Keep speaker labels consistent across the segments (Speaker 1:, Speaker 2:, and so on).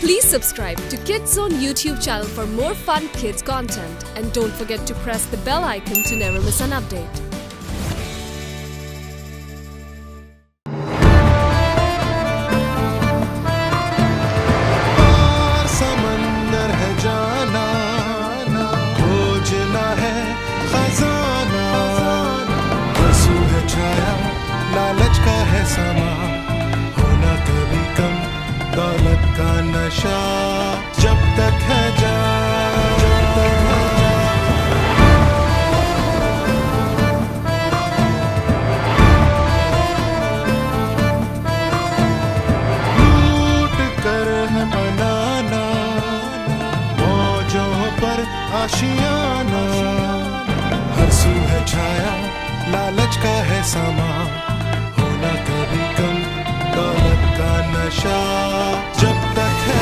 Speaker 1: Please subscribe to Kids Zone YouTube channel for more fun kids content and don't forget to press the bell icon to never miss an update.
Speaker 2: समंदर है जाना, खोजना है खजाना, आंसू है छाया, लालच का है समा, होना कभी कम दौलत का नशा, जब तक है लूट कर है बनाना, मौजों पर आशियाना, हर सू है छाया, लालच का है समा, होना कभी कम दौलत का नशा, जब तक है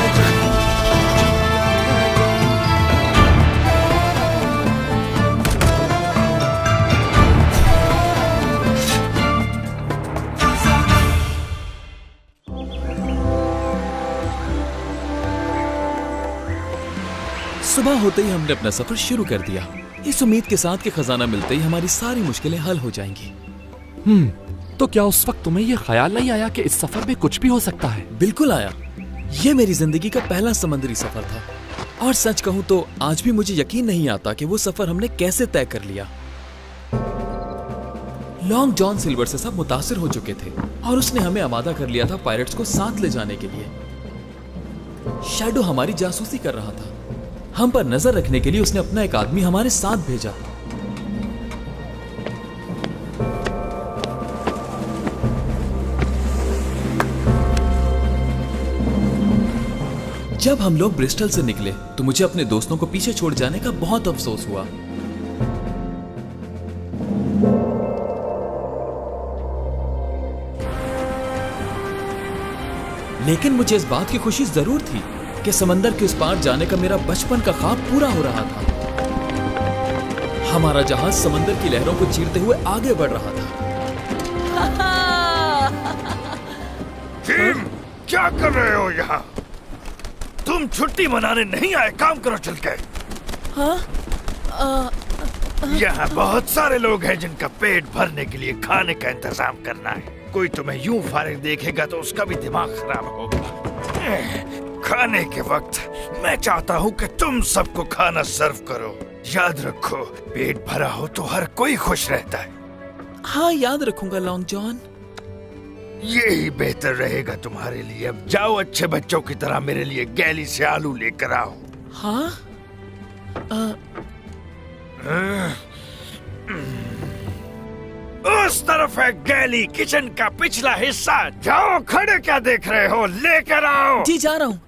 Speaker 3: सुबह होते ही हमने अपना सफर शुरू कर दिया, इस उम्मीद के साथ कि खजाना मिलते ही हमारी सारी मुश्किलें हल हो जाएंगी।
Speaker 4: तो क्या उस वक्त तुम्हें यह ख्याल नहीं आया कि इस सफर में कुछ भी हो सकता है?
Speaker 3: बिल्कुल आया। ये मेरी जिंदगी का पहला समुद्री सफर था और सच कहूं तो आज भी मुझे यकीन नहीं आता कि वो सफर हमने कैसे तय कर लिया। लॉन्ग जॉन सिल्वर से सब मुतासिर हो चुके थे और उसने हमें आमादा कर लिया था पायरेट्स को साथ ले जाने के लिए। शैडो हमारी जासूसी कर रहा था, हम पर नजर रखने के लिए उसने अपना एक आदमी हमारे साथ भेजा। जब हम लोग ब्रिस्टल से निकले तो मुझे अपने दोस्तों को पीछे छोड़ जाने का बहुत अफसोस हुआ। लेकिन मुझे इस बात की खुशी जरूर थी कि समंदर के उस पार जाने का मेरा बचपन का ख्वाब पूरा हो रहा था। हमारा जहाज समंदर की लहरों को चीरते हुए आगे बढ़ रहा था।
Speaker 5: जिम, क्या कर रहे हो यहाँ? तुम छुट्टी मनाने नहीं आए, काम करो चल के। यहाँ बहुत सारे लोग हैं जिनका पेट भरने के लिए खाने का इंतजाम करना है। कोई तुम्हें यूं फारिग देखेगा तो उसका भी दिमाग खराब होगा। खाने के वक्त मैं चाहता हूँ कि तुम सबको खाना सर्व करो। याद रखो, पेट भरा हो तो हर कोई खुश रहता है।
Speaker 3: हाँ, याद रखूंगा लॉन्ग जॉन।
Speaker 5: यही बेहतर रहेगा तुम्हारे लिए। अब जाओ, अच्छे बच्चों की तरह मेरे लिए गैली से आलू लेकर आओ।
Speaker 3: हाँ?
Speaker 5: उस तरफ है गैली, किचन का पिछला हिस्सा। जाओ, खड़े क्या देख रहे हो, लेकर आओ।
Speaker 3: जी, जा रहा हूँ।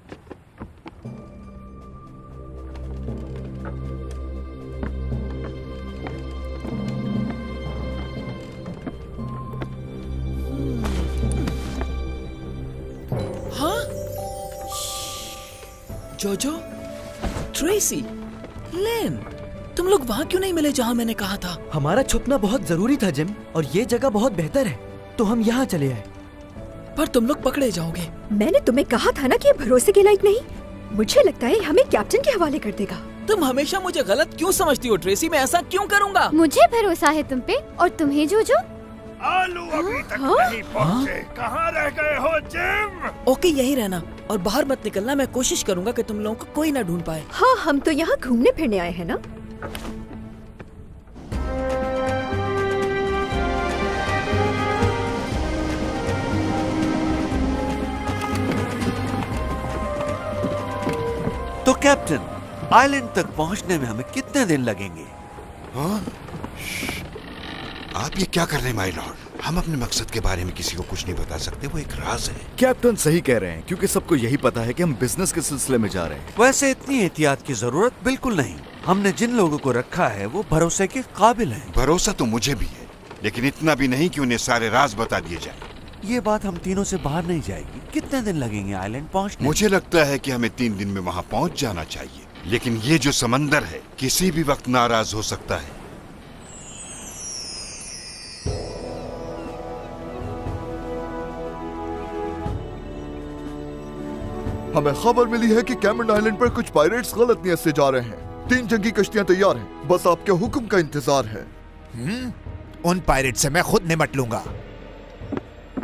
Speaker 3: जोजो, ट्रेसी, लेन, तुम लोग वहाँ क्यों नहीं मिले जहाँ मैंने कहा था?
Speaker 6: हमारा छुपना बहुत जरूरी था जिम, और ये जगह बहुत बेहतर है तो हम यहाँ चले आए।
Speaker 3: पर तुम लोग पकड़े जाओगे।
Speaker 7: मैंने तुम्हें कहा था ना कि ये भरोसे के लायक नहीं। मुझे लगता है हमें कैप्टन के हवाले कर देगा।
Speaker 3: तुम हमेशा मुझे गलत क्यों समझती हो ट्रेसी? मैं ऐसा क्यों करूँगा?
Speaker 8: मुझे भरोसा है तुम पे, और तुम्हें जोजो?
Speaker 5: आलू अभी तक नहीं पहुँचे। कहाँ रह गए हो जिम?
Speaker 3: ओके, यही रहना और बाहर मत निकलना। मैं कोशिश करूंगा कि तुम लोगों को कोई ना ढूंढ पाए।
Speaker 7: हाँ, हम तो यहाँ घूमने फिरने आए हैं ना।
Speaker 9: तो कैप्टन, आइलैंड तक पहुंचने में हमें कितने दिन लगेंगे?
Speaker 10: हाँ? आप ये क्या कर रहे हैं माय लॉर्ड? हम अपने मकसद के बारे में किसी को कुछ नहीं बता सकते, वो एक राज है।
Speaker 11: कैप्टन सही कह रहे हैं, क्योंकि सबको यही पता है कि हम बिजनेस के सिलसिले में जा रहे हैं।
Speaker 9: वैसे इतनी एहतियात की जरूरत बिल्कुल नहीं। हमने जिन लोगों को रखा है वो भरोसे के काबिल हैं।
Speaker 10: भरोसा तो मुझे भी है, लेकिन इतना भी नहीं कि उन्हें सारे राज बता दिए जाए।
Speaker 9: ये बात हम तीनों से बाहर नहीं जाएगी। कितने दिन लगेंगे आइलैंड पहुंचने?
Speaker 10: मुझे लगता है कि हमें 3 दिन में वहाँ पहुँच जाना चाहिए, लेकिन ये जो समंदर है किसी भी वक्त नाराज हो सकता है।
Speaker 11: हमें खबर मिली है कि कैमरन आइलैंड पर कुछ पायरेट्स गलत नियत से जा रहे हैं। 3 जंगी कश्तियां तैयार हैं, बस आपके हुक्म का इंतजार है।
Speaker 12: उन पायरेट से मैं खुद निपट लूंगा।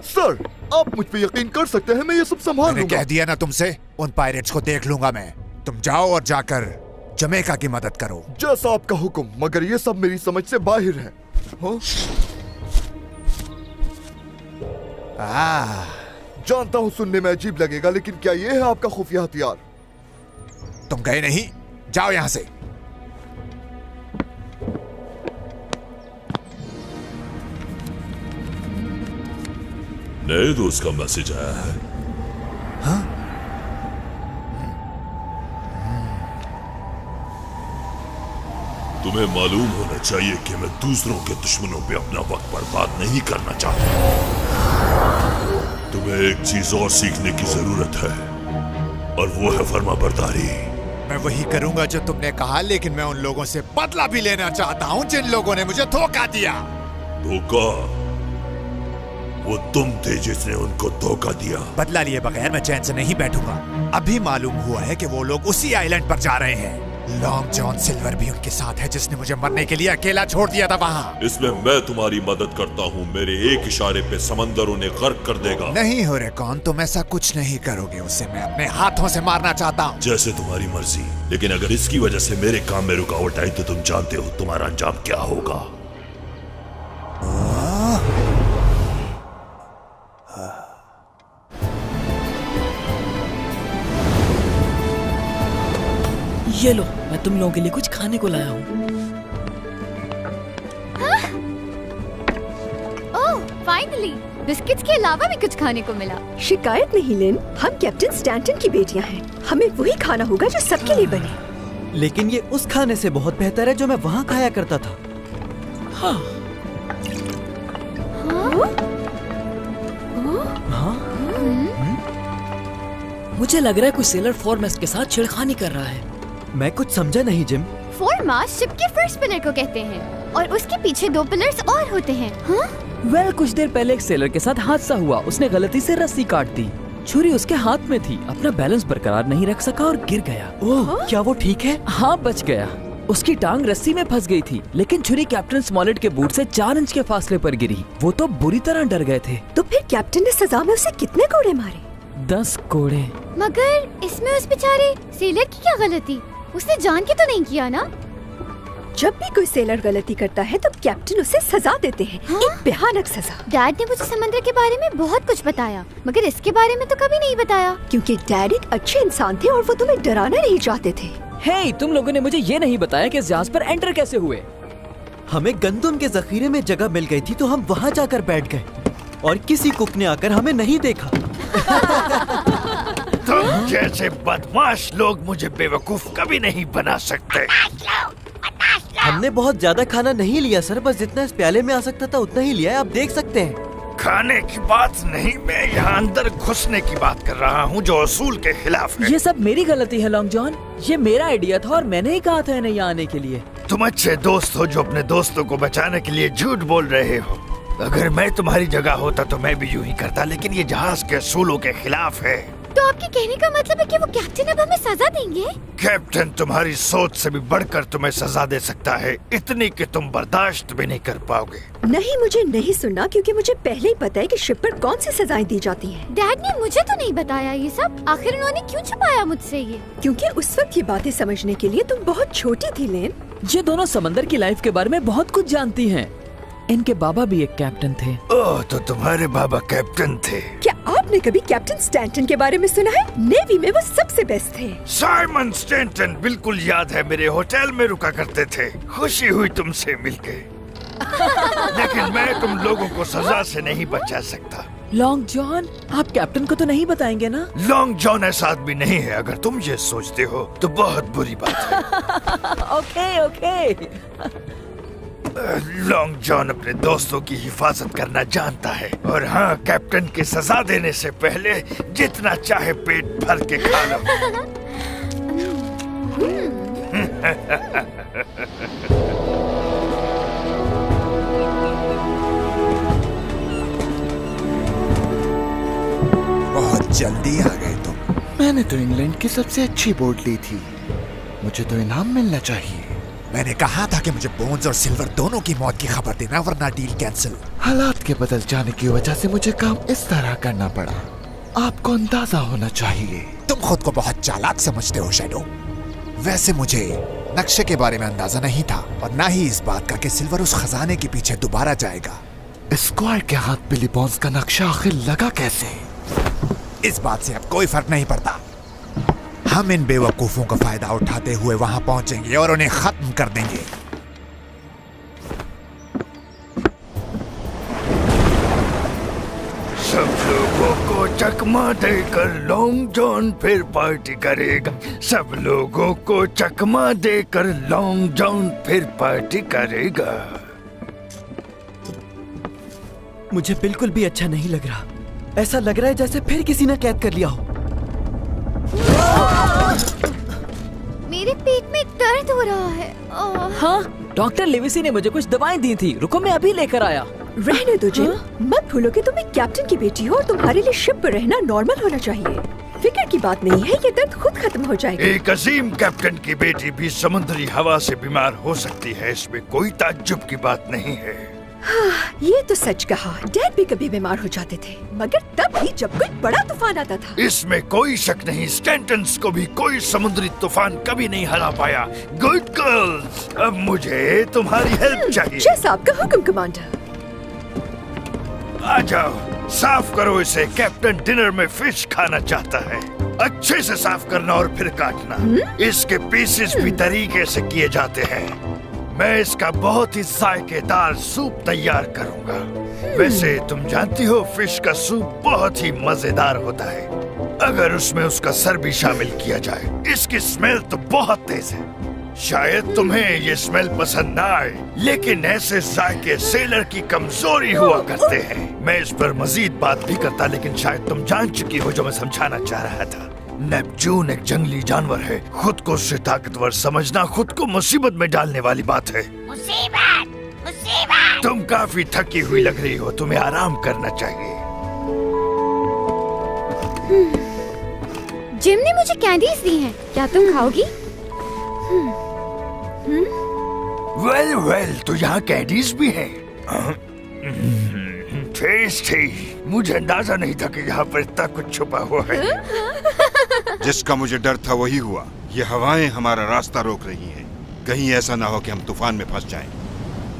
Speaker 11: सर, आप मुझ पे यकीन कर सकते हैं, मैं ये सब संभाल लूंगा।
Speaker 12: कह दिया ना तुमसे, उन पायरेट्स को देख लूंगा मैं। तुम जाओ और जाकर जमैका की मदद करो।
Speaker 11: जैसा आपका हुक्म, मगर ये सब मेरी समझ से बाहर है। जानता हूँ सुनने में अजीब लगेगा, लेकिन क्या ये है आपका खुफिया हथियार?
Speaker 12: तुम गए नहीं, जाओ यहां से।
Speaker 13: नए दोस्त का मैसेज आया है।
Speaker 12: हाँ?
Speaker 13: तुम्हें मालूम होना चाहिए कि मैं दूसरों के दुश्मनों पे अपना वक्त बर्बाद नहीं करना चाहता। तुम्हें एक चीज और सीखने की जरूरत है, और वो है फर्माबरदारी।
Speaker 12: मैं वही करूंगा जो तुमने कहा, लेकिन मैं उन लोगों से बदला भी लेना चाहता हूं जिन लोगों ने मुझे धोखा दिया।
Speaker 13: धोखा? वो तुम थे जिसने उनको धोखा दिया।
Speaker 12: बदला लिए बगैर मैं चैन से नहीं बैठूंगा। अभी मालूम हुआ है कि वो लोग उसी आइलैंड पर जा रहे हैं। लॉन्ग जॉन सिल्वर भी उनके साथ है, जिसने मुझे मरने के लिए अकेला छोड़ दिया था वहाँ।
Speaker 13: इसमें मैं तुम्हारी मदद करता हूँ। मेरे एक इशारे पे समंदर उन्हें गर्क कर देगा।
Speaker 12: नहीं हो रे कौन, तुम ऐसा कुछ नहीं करोगे। उसे मैं अपने हाथों से मारना चाहता हूँ।
Speaker 13: जैसे तुम्हारी मर्जी, लेकिन अगर इसकी वजह से मेरे काम में रुकावट आई तो तुम जानते हो तुम्हारा अंजाम क्या होगा।
Speaker 14: ये लो, मैं तुम लोगों के लिए कुछ खाने को लाया हूँ।
Speaker 8: ओह, फाइनली बिस्किट्स के अलावा भी कुछ खाने को मिला।
Speaker 7: शिकायत नहीं लिन, हम कैप्टन स्टैंटन की बेटियां हैं। हमें वही खाना होगा जो सबके लिए बने।
Speaker 6: लेकिन ये उस खाने से बहुत बेहतर है जो मैं वहाँ खाया करता था।
Speaker 14: हाँ।
Speaker 7: हाँ?
Speaker 14: मुझे लग रहा है कोई सेलर फोरमास्ट के साथ छेड़खानी कर रहा है।
Speaker 6: मैं कुछ समझा नहीं जिम।
Speaker 8: फोरमास्ट शिप के फर्स्ट पिलर को कहते हैं, और उसके पीछे 2 पिलर्स और होते हैं।
Speaker 14: वेल, कुछ देर पहले एक सेलर के साथ हादसा हुआ। उसने गलती से रस्सी काट दी। छुरी उसके हाथ में थी, अपना बैलेंस बरकरार नहीं रख सका और गिर गया।
Speaker 6: ओह, क्या वो ठीक है?
Speaker 14: हाँ, बच गया। उसकी टांग रस्सी में फंस गई थी, लेकिन छुरी कैप्टन स्मॉलेट के बूट से 4 इंच के फासले पर गिरी। वो तो बुरी तरह डर गए थे।
Speaker 7: तो फिर कैप्टन ने सजा में उसे कितने कोड़े मारे?
Speaker 14: 10 कोड़े।
Speaker 8: मगर इसमें उस बेचारे सेलर की क्या गलती? उसने जान के तो नहीं किया ना?
Speaker 7: जब भी कोई सेलर गलती करता है तो कैप्टन उसे सजा देते हैं। एक भयानक सजा।
Speaker 8: डैड ने मुझे समुद्र के बारे में बहुत कुछ बताया, मगर इसके बारे में तो कभी नहीं बताया।
Speaker 7: क्योंकि डैड एक अच्छे इंसान थे और वो तुम्हें डराना नहीं चाहते थे।
Speaker 14: हे, तुम लोगों ने मुझे ये नहीं बताया कि जहाज पर एंटर कैसे हुए।
Speaker 6: हमें गंदम के जखीरे में जगह मिल गई थी तो हम वहाँ जाकर बैठ गए, और किसी कुक ने आकर हमें नहीं देखा।
Speaker 5: तुम जैसे बदमाश लोग मुझे बेवकूफ कभी नहीं बना सकते।
Speaker 6: हमने बहुत ज्यादा खाना नहीं लिया सर, बस जितना इस प्याले में आ सकता था उतना ही लिया है, आप देख सकते हैं।
Speaker 5: खाने की बात नहीं, मैं यहाँ अंदर घुसने की बात कर रहा हूँ जो असूल के खिलाफ है।
Speaker 14: ये सब मेरी गलती है लॉन्ग जॉन। ये मेरा आइडिया था और मैंने ही कहा था इन्हें यहाँ आने के लिए।
Speaker 5: तुम अच्छे दोस्त हो जो अपने दोस्तों को बचाने के लिए झूठ बोल रहे हो। अगर मैं तुम्हारी जगह होता तो मैं भी यूं ही करता, लेकिन ये जहाज के असूलों के खिलाफ है।
Speaker 8: तो आपके कहने का मतलब है कि वो कैप्टन अब हमें सजा देंगे?
Speaker 5: कैप्टन तुम्हारी सोच से भी बढ़कर तुम्हें सजा दे सकता है, इतनी कि तुम बर्दाश्त भी नहीं कर पाओगे।
Speaker 7: नहीं, मुझे नहीं सुनना, क्योंकि मुझे पहले ही पता है कि शिप पर कौन सी सजाएं दी जाती हैं।
Speaker 8: डैड ने मुझे तो नहीं बताया ये सब। आखिर उन्होंने क्यों छुपाया मुझसे ये?
Speaker 7: क्योंकि उस वक्त ये बातें समझने के लिए तुम बहुत छोटी थी लेन।
Speaker 14: ये दोनों समंदर की लाइफ के बारे में बहुत कुछ जानती हैं। इनके बाबा भी एक कैप्टन थे।
Speaker 5: ओह, तो तुम्हारे बाबा कैप्टन थे?
Speaker 7: क्या आपने कभी कैप्टन स्टैंटन के बारे में सुना है? नेवी में वो सबसे बेस्ट थे।
Speaker 5: साइमन स्टैंटन, बिल्कुल याद है, मेरे होटल में रुका करते थे। खुशी हुई तुमसे मिलके। लेकिन मैं तुम लोगों को सजा से नहीं बचा सकता।
Speaker 14: लॉन्ग जॉन, आप कैप्टन को तो नहीं बताएंगे ना?
Speaker 5: लॉन्ग जॉन ऐसा आदमी नहीं है। अगर तुम ये सोचते हो तो बहुत बुरी बात है।
Speaker 14: ओके।
Speaker 5: लॉन्ग जॉन अपने दोस्तों की हिफाजत करना जानता है। और हाँ, कैप्टन की सजा देने से पहले जितना चाहे पेट भर के खा लो।
Speaker 12: बहुत जल्दी आ गए तुम।
Speaker 11: मैंने तो इंग्लैंड की सबसे अच्छी बोट ली थी, मुझे तो इनाम मिलना चाहिए।
Speaker 12: मैंने कहा था कि मुझे बोन्स और सिल्वर दोनों की मौत की खबर देना, वरना डील कैंसिल।
Speaker 11: हालात के बदल जाने की वजह से मुझे काम इस तरह करना पड़ा। आपको अंदाजा होना चाहिए।
Speaker 12: तुम खुद को बहुत चालाक समझते हो शैडो। वैसे मुझे नक्शे के बारे में अंदाजा नहीं था, और ना ही इस बात का कि सिल्वर उस खजाने के पीछे दोबारा जाएगा।
Speaker 11: स्क्वायर के हाथ बिली बॉन्स का नक्शा आखिर लगा कैसे?
Speaker 12: इस बात से अब कोई फर्क नहीं पड़ता। हम इन बेवकूफों का फायदा उठाते हुए वहां पहुंचेंगे और उन्हें खत्म कर देंगे।
Speaker 5: सब लोगों को चकमा देकर लॉन्ग जॉन फिर पार्टी करेगा। सब लोगों को चकमा देकर लॉन्ग जॉन फिर पार्टी करेगा।
Speaker 6: मुझे बिल्कुल भी अच्छा नहीं लग रहा। ऐसा लग रहा है जैसे फिर किसी ने कैद कर लिया हो।
Speaker 8: मेरे पेट में दर्द हो रहा है।
Speaker 14: हाँ, डॉक्टर लेविसी ने मुझे कुछ दवाएं दी थी। रुको, मैं अभी लेकर आया।
Speaker 7: रहने दो जिम। मत भूलो कि तुम एक कैप्टन की बेटी हो और तुम्हारे लिए शिप पर रहना नॉर्मल होना चाहिए। फिक्र की बात नहीं है, ये दर्द खुद खत्म हो जाएगा।
Speaker 5: एक अजीम कैप्टन की बेटी भी समुद्री हवा से बीमार हो सकती है, इसमें कोई ताज्जुब की बात नहीं है।
Speaker 7: हाँ, ये तो सच कहा। डैड भी कभी बीमार हो जाते थे, मगर तब भी जब कोई बड़ा तूफान आता था।
Speaker 5: इसमें कोई शक नहीं, स्टैंटन्स को भी कोई समुद्री तूफान कभी नहीं हरा पाया। गुड गर्ल्स, अब मुझे तुम्हारी हेल्प चाहिए।
Speaker 7: जैसा आपका हुक्म कमांडर।
Speaker 5: आ जाओ, साफ करो इसे। कैप्टन डिनर में फिश खाना चाहता है। अच्छे से साफ करना और फिर काटना। इसके पीसेस भी तरीके से किए जाते हैं। मैं इसका बहुत ही जायकेदार सूप तैयार करूंगा। वैसे तुम जानती हो, फिश का सूप बहुत ही मजेदार होता है अगर उसमें उसका सर भी शामिल किया जाए। इसकी स्मेल तो बहुत तेज है। शायद तुम्हें ये स्मेल पसंद ना आए, लेकिन ऐसे जायके सेलर की कमजोरी हुआ करते हैं। मैं इस पर मजीद बात भी करता, लेकिन शायद तुम जान चुकी हो जो मैं समझाना चाह रहा था। नेपच्यून एक जंगली जानवर है। खुद को उससे ताकतवर समझना खुद को मुसीबत में डालने वाली बात है। मुसीबत। तुम काफी थकी हुई लग रही हो, तुम्हें आराम करना चाहिए।
Speaker 8: जिम ने मुझे कैंडीज दी हैं, क्या तुम खाओगी?
Speaker 5: वेल, तो यहाँ कैंडीज भी हैं। टेस्टी। मुझे अंदाजा नहीं था कि यहाँ पर इतना कुछ छुपा हुआ है।
Speaker 10: जिसका मुझे डर था वही हुआ। ये हवाएं हमारा रास्ता रोक रही हैं। कहीं ऐसा ना हो कि हम तूफान में फंस जाएं।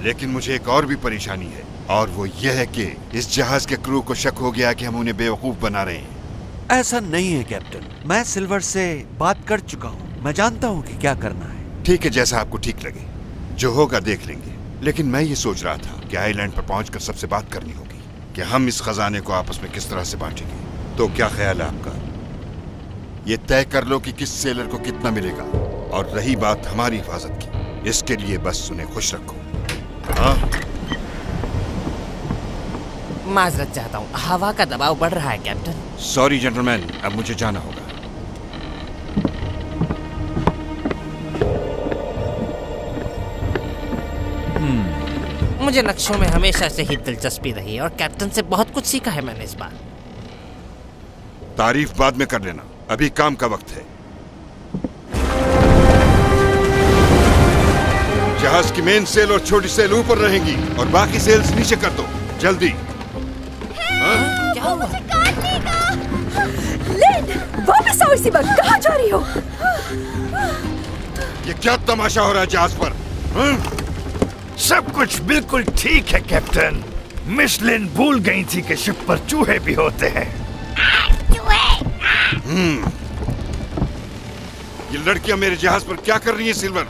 Speaker 10: लेकिन मुझे एक और भी परेशानी है, और वो ये है कि इस जहाज के क्रू को शक हो गया कि हम उन्हें बेवकूफ बना रहे हैं।
Speaker 9: ऐसा नहीं है कैप्टन, मैं सिल्वर से बात कर चुका हूँ। मैं जानता हूँ कि क्या करना है।
Speaker 10: ठीक है, जैसा आपको ठीक लगे। जो होगा देख लेंगे। लेकिन मैं ये सोच रहा था कि आइलैंड पर पहुंचकर सबसे बात करनी होगी कि हम इस खजाने को आपस में किस तरह से बांटेंगे। तो क्या ख्याल है आपका? ये तय कर लो कि किस सेलर को कितना मिलेगा। और रही बात हमारी हिफाजत की, इसके लिए बस उन्हें खुश रखो। हाँ?
Speaker 15: माजरत चाहता हूँ, हवा का दबाव बढ़ रहा है कैप्टन।
Speaker 10: सॉरी जेंटलमैन, अब मुझे जाना होगा।
Speaker 15: मुझे नक्शों में हमेशा से ही दिलचस्पी रही है और कैप्टन से बहुत कुछ सीखा है मैंने इस बार।
Speaker 10: तारीफ बाद में कर लेना, अभी काम का वक्त है। जहाज की मेन सेल और छोटी सेल ऊपर रहेंगी और बाकी सेल्स नीचे कर दो, जल्दी।
Speaker 8: क्या हुआ?
Speaker 7: लिन, वापस आओ इसी वक्त। कहाँ जा रही हो?
Speaker 10: ये क्या तमाशा हो रहा है जहाज पर?
Speaker 5: सब कुछ बिल्कुल ठीक है कैप्टन। मिस लिन भूल गई थी कि शिप पर चूहे भी होते हैं।
Speaker 10: ये लड़कियां मेरे जहाज पर क्या कर रही हैं सिल्वर?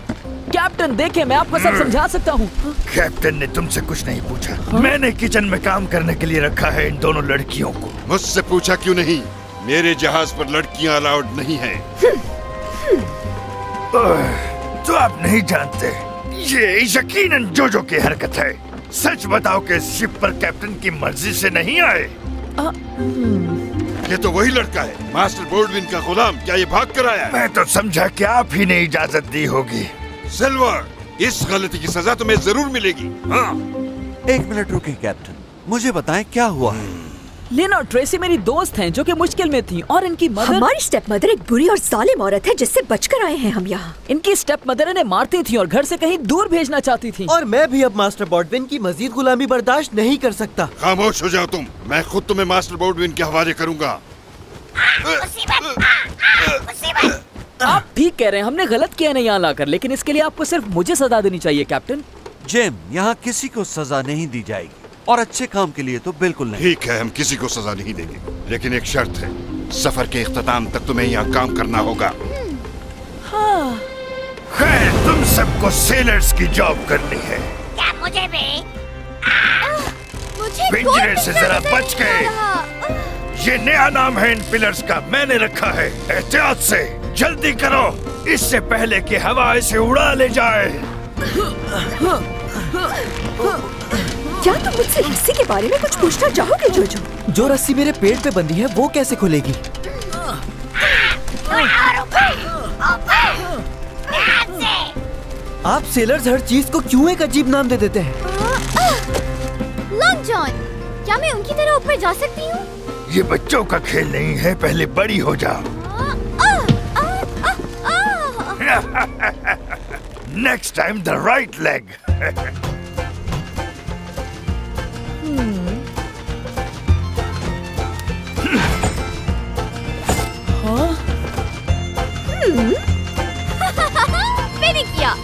Speaker 14: कैप्टन देखिए, मैं आपको सब समझा सकता हूँ।
Speaker 5: कैप्टन ने तुमसे कुछ नहीं पूछा। मैंने किचन में काम करने के लिए रखा है इन दोनों लड़कियों को।
Speaker 10: मुझसे पूछा क्यों नहीं? मेरे जहाज पर लड़कियां अलाउड नहीं है।
Speaker 5: तो आप नहीं जानते, ये यकीनन जोजो की हरकत है। सच बताओ कि शिप पर कैप्टन की मर्जी से नहीं आए।
Speaker 10: ये तो वही लड़का है, मास्टर बोल्डविन का गुलाम। क्या ये भाग कर आया?
Speaker 5: मैं तो समझा कि आप ही ने इजाजत दी होगी।
Speaker 10: सिल्वर, इस गलती की सजा तुम्हें जरूर मिलेगी। हाँ।
Speaker 9: एक मिनट रुके कैप्टन, मुझे बताएं क्या हुआ है।
Speaker 14: लिन और ट्रेसी मेरी दोस्त हैं जो कि मुश्किल में थी, और इनकी मदर
Speaker 7: हमारी स्टेप मदर एक बुरी और जालिम औरत है जिससे बचकर आए हैं हम यहाँ।
Speaker 14: इनकी स्टेप मदर इन्हें मारती थी और घर से कहीं दूर भेजना चाहती थी।
Speaker 6: और मैं भी अब मास्टर बॉडविन की मजीद गुलामी बर्दाश्त नहीं कर सकता।
Speaker 10: खामोश हो जाओ तुम, मैं खुद तुम्हें मास्टर बॉडविन के हवाले करूंगा।
Speaker 14: आप ठीक कह रहे हैं, हमने गलत किया नहीं यहाँ लाकर, लेकिन इसके लिए आपको सिर्फ मुझे सजा देनी चाहिए कैप्टन।
Speaker 9: जिम, यहाँ किसी को सजा नहीं दी जाएगी, और अच्छे काम के लिए तो बिल्कुल नहीं।
Speaker 10: ठीक है, हम किसी को सजा नहीं देंगे, लेकिन एक शर्त है, सफर के इख्तिताम तक तुम्हें यहाँ काम करना होगा।
Speaker 14: हाँ।
Speaker 5: खैर, तुम सबको सेलर्स की जॉब करनी है।
Speaker 8: क्या मुझे भी?
Speaker 5: पिंजरे से जरा बच गए। ये नया नाम है इन पिलर्स का, मैंने रखा है। एहतियात से, जल्दी करो, इससे पहले कि हवा इसे उड़ा ले जाए।
Speaker 7: क्या तुम मुझसे रस्सी के बारे में कुछ पूछना चाहोगे जोजो?
Speaker 6: जो रस्सी मेरे पेट पे बंधी है वो कैसे खुलेगी? आप सेलर्स हर चीज को क्यों एक अजीब नाम दे देते हैं?
Speaker 8: लॉन्ग जॉन, क्या मैं उनकी तरह ऊपर जा सकती हूँ?
Speaker 5: ये बच्चों का खेल नहीं है, पहले बड़ी हो जाओ। Next time the right leg.
Speaker 8: मैंने किया।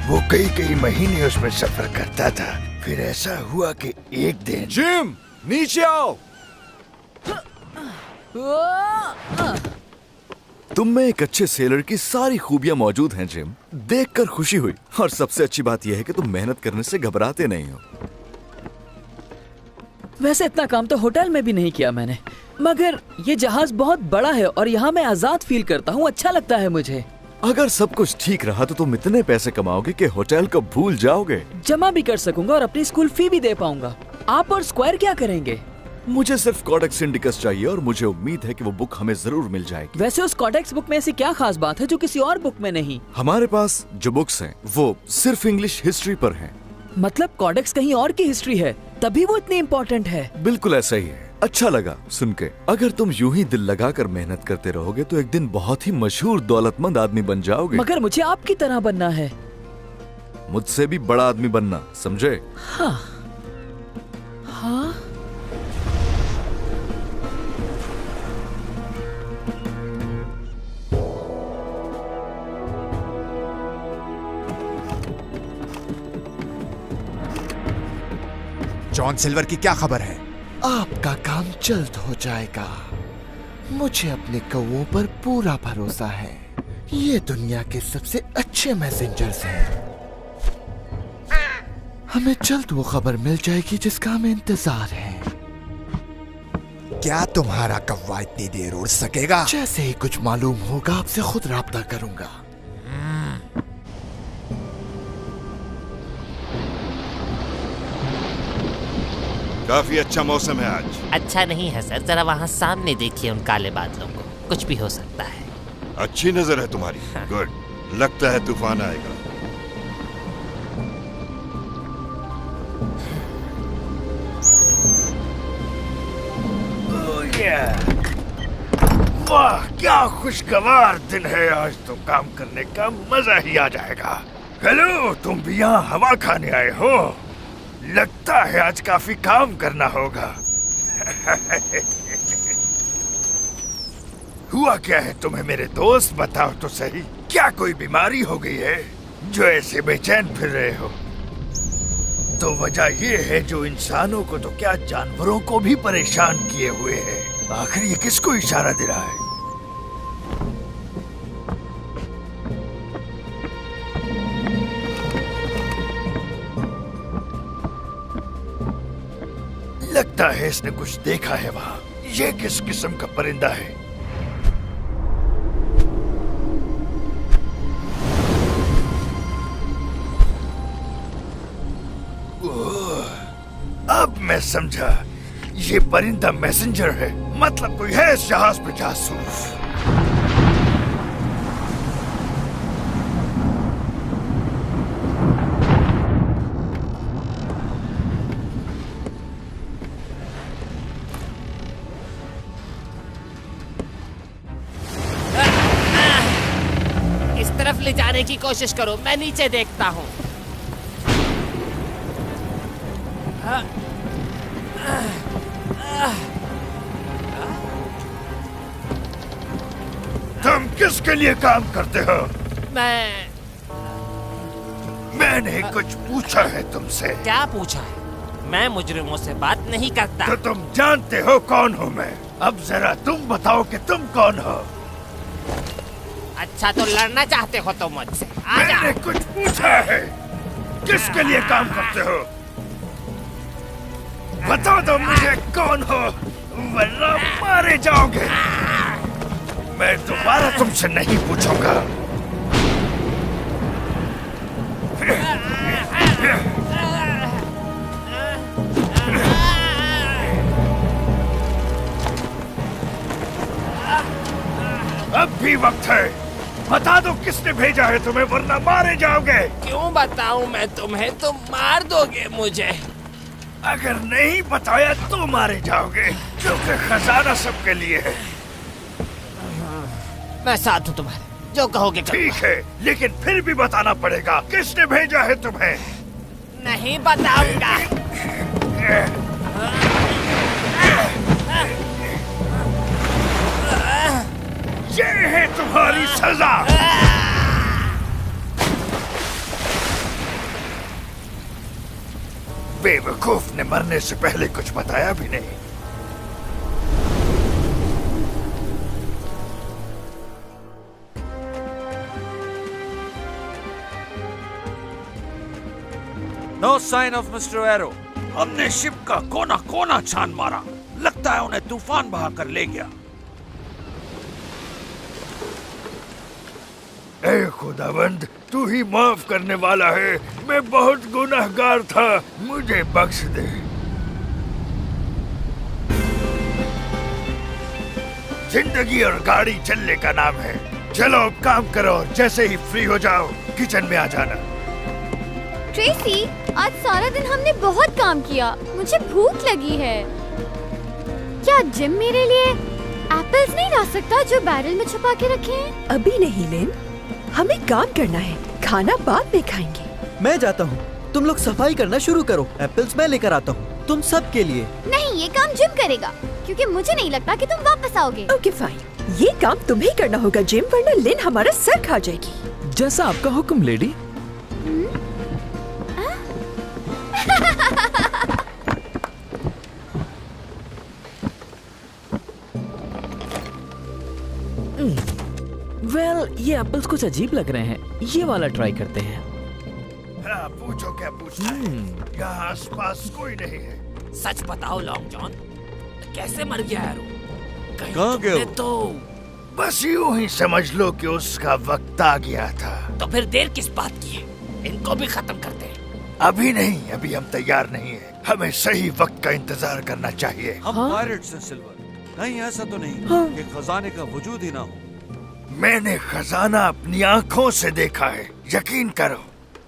Speaker 5: वो कई महीने उसमें सफर करता था, फिर ऐसा हुआ कि एक दिन।
Speaker 11: जिम, नीचे आओ। तुम में एक अच्छे सेलर की सारी खूबियां मौजूद हैं जिम। देखकर खुशी हुई, और सबसे अच्छी बात यह है कि तुम मेहनत करने से घबराते नहीं हो।
Speaker 14: वैसे इतना काम तो होटल में भी नहीं किया मैंने, मगर ये जहाज बहुत बड़ा है और यहाँ मैं आजाद फील करता हूँ, अच्छा लगता है मुझे।
Speaker 11: अगर सब कुछ ठीक रहा तो तुम इतने पैसे कमाओगे कि होटल को भूल जाओगे।
Speaker 14: जमा भी कर सकूंगा और अपनी स्कूल फी भी दे पाऊंगा। आप और स्क्वायर क्या करेंगे?
Speaker 11: मुझे सिर्फ कॉडेक्स सिंडिकस चाहिए, और मुझे उम्मीद है कि वो बुक हमें जरूर मिल जाएगी।
Speaker 14: वैसे उस कॉडेक्स बुक में ऐसी क्या खास बात है जो किसी और बुक में नहीं?
Speaker 11: हमारे पास जो बुक्स हैं वो सिर्फ इंग्लिश हिस्ट्री पर हैं।
Speaker 14: मतलब कॉडेक्स कहीं और की हिस्ट्री है, तभी वो इतनी इम्पोर्टेंट है।
Speaker 11: बिल्कुल ऐसा ही है। अच्छा लगा सुन के। अगर तुम यूं ही दिल लगाकर मेहनत करते रहोगे तो एक दिन बहुत ही मशहूर दौलतमंद आदमी बन जाओगे।
Speaker 14: मगर मुझे आपकी तरह बनना है।
Speaker 11: मुझसे भी बड़ा आदमी बनना, समझे?
Speaker 14: हाँ। हाँ?
Speaker 12: जॉन सिल्वर की क्या खबर है?
Speaker 2: आपका काम जल्द हो जाएगा। मुझे अपने कौवों पर पूरा भरोसा है। ये दुनिया के सबसे अच्छे मैसेंजर्स हैं। हमें जल्द वो खबर मिल जाएगी जिसका हमें इंतजार है।
Speaker 12: क्या तुम्हारा कौवा इतनी देर उड़ सकेगा?
Speaker 2: जैसे ही कुछ मालूम होगा आपसे खुद राब्ता करूंगा।
Speaker 10: काफी अच्छा मौसम है आज।
Speaker 15: अच्छा नहीं है सर, जरा वहाँ सामने देखिए उन काले बादलों को, कुछ भी हो सकता है।
Speaker 10: अच्छी नजर है तुम्हारी। गुड, लगता है तूफान आएगा।
Speaker 5: वाह, क्या खुशगवार दिन है आज तो, काम करने का मजा ही आ जाएगा। हेलो, तुम भी यहाँ हवा खाने आए हो? लगता है आज काफी काम करना होगा। हुआ क्या है तुम्हें मेरे दोस्त, बताओ तो सही। क्या कोई बीमारी हो गई है जो ऐसे बेचैन फिर रहे हो? तो वजह ये है जो इंसानों को तो क्या जानवरों को भी परेशान किए हुए है। आखिर ये किसको इशारा दे रहा है? लगता है इसने कुछ देखा है वहाँ। ये किस किस्म का परिंदा है? अब मैं समझा, ये परिंदा मैसेंजर है। मतलब कोई है इस जहाज पे जासूस।
Speaker 15: इस तरफ ले जाने की कोशिश करो, मैं नीचे देखता हूँ।
Speaker 5: तुम किसके लिए काम करते हो? मैंने कुछ पूछा है तुमसे।
Speaker 15: क्या पूछा है? मैं मुजरिमों से बात नहीं करता।
Speaker 5: तो तुम जानते हो कौन हूँ मैं। अब जरा तुम बताओ कि तुम कौन हो।
Speaker 15: अच्छा, तो लड़ना चाहते हो तो मुझसे आ जाओ।
Speaker 5: मैंने कुछ पूछा है, किसके लिए काम करते हो? बता दो मुझे कौन हो, वरना मारे जाओगे। मैं दोबारा तुमसे नहीं पूछूंगा। अब भी वक्त है, बता दो किसने भेजा है तुम्हें, वरना मारे जाओगे।
Speaker 15: क्यों बताऊं मैं तुम्हें? तुम मार दोगे मुझे।
Speaker 5: अगर नहीं बताया तो मारे जाओगे, क्योंकि खजाना सबके लिए है।
Speaker 15: मैं साथ हूँ तुम्हारे, जो कहोगे
Speaker 5: ठीक है, लेकिन फिर भी बताना पड़ेगा किसने भेजा है तुम्हें।
Speaker 15: नहीं बताऊंगा।
Speaker 5: ये है तुम्हारी सजा। बेवकूफ ने मरने से पहले कुछ बताया भी नहीं।
Speaker 9: No sign of mister Arrow. हमने शिप का कोना कोना छान मारा, लगता है उन्हें तूफान बहाकर ले गया।
Speaker 5: ए खुदावंद, तू ही माफ करने वाला है। मैं बहुत गुनहगार था, मुझे बख्श दे। जिंदगी और गाड़ी चलने का नाम है। चलो अब काम करो और जैसे ही फ्री हो जाओ किचन में आ जाना।
Speaker 8: ट्रेसी, आज सारा दिन हमने बहुत काम किया, मुझे भूख लगी है। क्या जिम मेरे लिए एप्पल्स नहीं ला सकता जो बैरल में छुपा के रखे हैं?
Speaker 7: अभी नहीं लेन, हमें काम करना है, खाना बाद में खाएंगे।
Speaker 6: मैं जाता हूँ, तुम लोग सफाई करना शुरू करो। एप्पल्स मैं लेकर आता हूँ, तुम सब के लिए।
Speaker 8: नहीं, ये काम जिम करेगा, क्योंकि मुझे नहीं लगता कि तुम वापस आओगे।
Speaker 7: ओके फाइन, ये काम तुम्हें करना होगा जिम, वरना लिन हमारा सर खा जाएगी।
Speaker 3: जैसा आपका हुक्म लेडी।
Speaker 14: ये एप्पल्स कुछ अजीब लग रहे हैं, ये वाला ट्राई करते हैं।
Speaker 5: हाँ, पूछो क्या पूछना है? यहाँ आसपास कोई नहीं है।
Speaker 15: सच बताओ लॉन्ग जॉन, कैसे मर गया एरो?
Speaker 9: कहाँ गए?
Speaker 15: तो
Speaker 5: बस यूं ही समझ लो कि उसका वक्त आ गया था।
Speaker 15: तो फिर देर किस बात की है? इनको भी खत्म करते हैं।
Speaker 5: अभी नहीं, अभी हम तैयार नहीं है। हमें सही वक्त का इंतजार करना चाहिए।
Speaker 9: हम पायरेट्स हैं सिल्वर, कहीं ऐसा तो नहीं कि खजाने का वजूद ही ना हो।
Speaker 5: मैंने खजाना अपनी आंखों से देखा है, यकीन करो।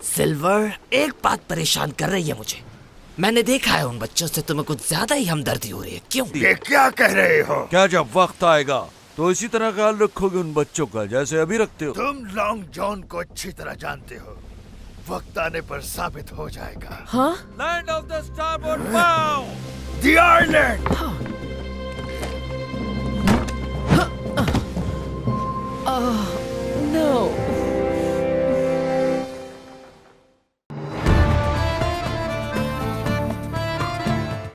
Speaker 15: सिल्वर, एक बात परेशान कर रही है मुझे। मैंने देखा है उन बच्चों से तुम्हें कुछ ज्यादा ही हमदर्दी हो रही है। क्यों?
Speaker 5: ये क्या कह रहे हो?
Speaker 9: क्या जब वक्त आएगा तो इसी तरह ख्याल रखोगे उन बच्चों का जैसे अभी रखते हो?
Speaker 5: तुम लॉन्ग जॉन को अच्छी तरह जानते हो, वक्त आने पर साबित हो जाएगा।
Speaker 14: हाँ?
Speaker 9: लैंड ऑफ द स्टारबोर्ड बाउ,
Speaker 5: द आइलैंड।
Speaker 14: नो